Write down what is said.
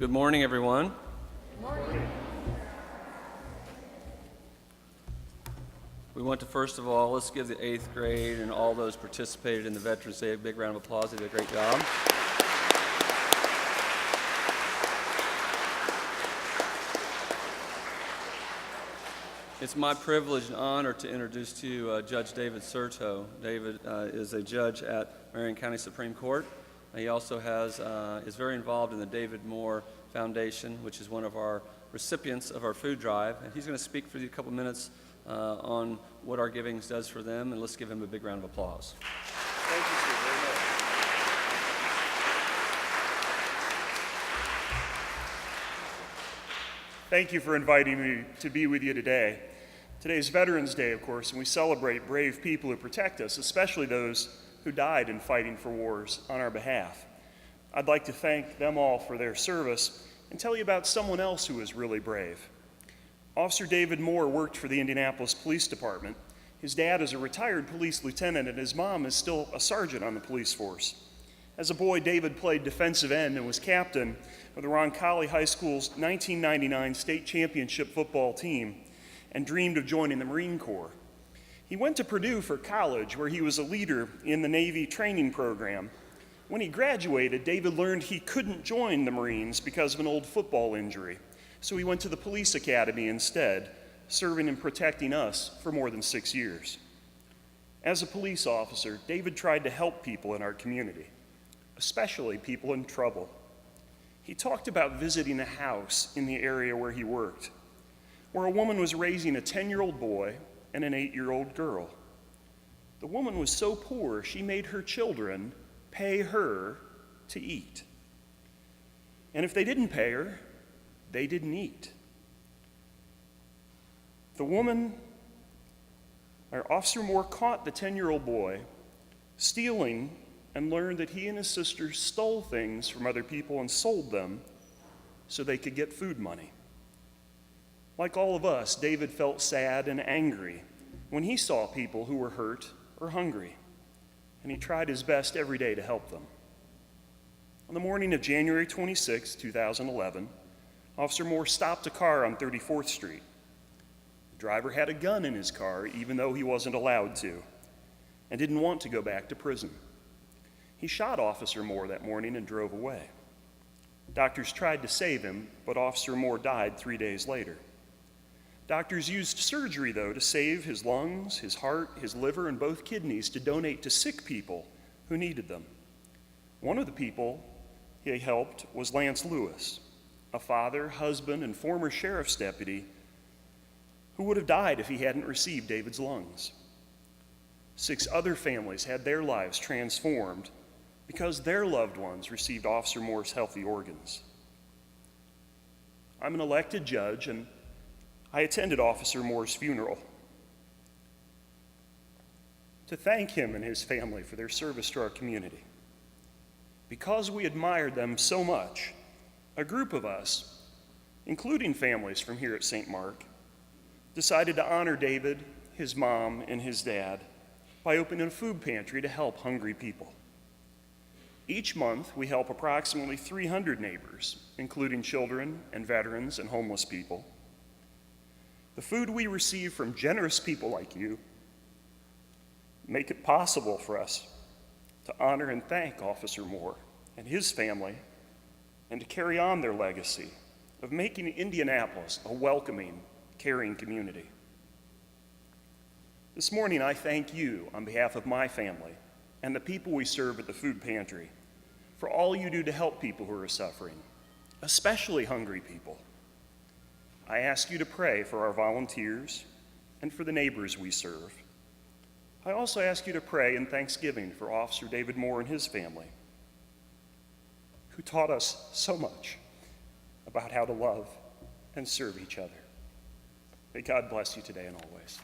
Good morning, everyone. Good morning. We want to, first of all, let's give the 8th grade and all those participated in the Veterans Day a big round of applause. They did a great job. It's my privilege and honor to introduce to you Judge David Certo. David is a judge at Marion County Supreme Court. He also is very involved in the David Moore Foundation, which is one of our recipients of our food drive. And he's going to speak for you a couple minutes on what our givings does for them, and let's give him a big round of applause. Thank you, sir, very much. Thank you for inviting me to be with you today. Today is Veterans Day, of course, and we celebrate brave people who protect us, especially those who died in fighting for wars on our behalf. I'd like to thank them all for their service and tell you about someone else who was really brave. Officer David Moore worked for the Indianapolis Police Department. His dad is a retired police lieutenant, and his mom is still a sergeant on the police force. As a boy, David played defensive end and was captain of the Roncalli High School's 1999 state championship football team and dreamed of joining the Marine Corps. He went to Purdue for college, where he was a leader in the Navy training program. When he graduated, David learned he couldn't join the Marines because of an old football injury. So he went to the police academy instead, serving and protecting us for more than 6 years. As a police officer, David tried to help people in our community, especially people in trouble. He talked about visiting a house in the area where he worked, where a woman was raising a 10-year-old boy and an 8-year-old girl. The woman was so poor, she made her children pay her to eat. And if they didn't pay her, they didn't eat. Officer Moore caught the 10-year-old boy stealing and learned that he and his sister stole things from other people and sold them so they could get food money. Like all of us, David felt sad and angry when he saw people who were hurt or hungry, and he tried his best every day to help them. On the morning of January 26, 2011, Officer Moore stopped a car on 34th Street. The driver had a gun in his car, even though he wasn't allowed to, and didn't want to go back to prison. He shot Officer Moore that morning and drove away. Doctors tried to save him, but Officer Moore died 3 days later. Doctors used surgery, though, to save his lungs, his heart, his liver, and both kidneys to donate to sick people who needed them. One of the people he helped was Lance Lewis, a father, husband, and former sheriff's deputy who would have died if he hadn't received David's lungs. 6 other families had their lives transformed because their loved ones received Officer Moore's healthy organs. I'm an elected judge, and I attended Officer Moore's funeral to thank him and his family for their service to our community. Because we admired them so much, a group of us, including families from here at St. Mark, decided to honor David, his mom, and his dad by opening a food pantry to help hungry people. Each month, we help approximately 300 neighbors, including children and veterans and homeless people. The food we receive from generous people like you make it possible for us to honor and thank Officer Moore and his family, and to carry on their legacy of making Indianapolis a welcoming, caring community. This morning, I thank you on behalf of my family and the people we serve at the food pantry for all you do to help people who are suffering, especially hungry people. I ask you to pray for our volunteers and for the neighbors we serve. I also ask you to pray in thanksgiving for Officer David Moore and his family, who taught us so much about how to love and serve each other. May God bless you today and always.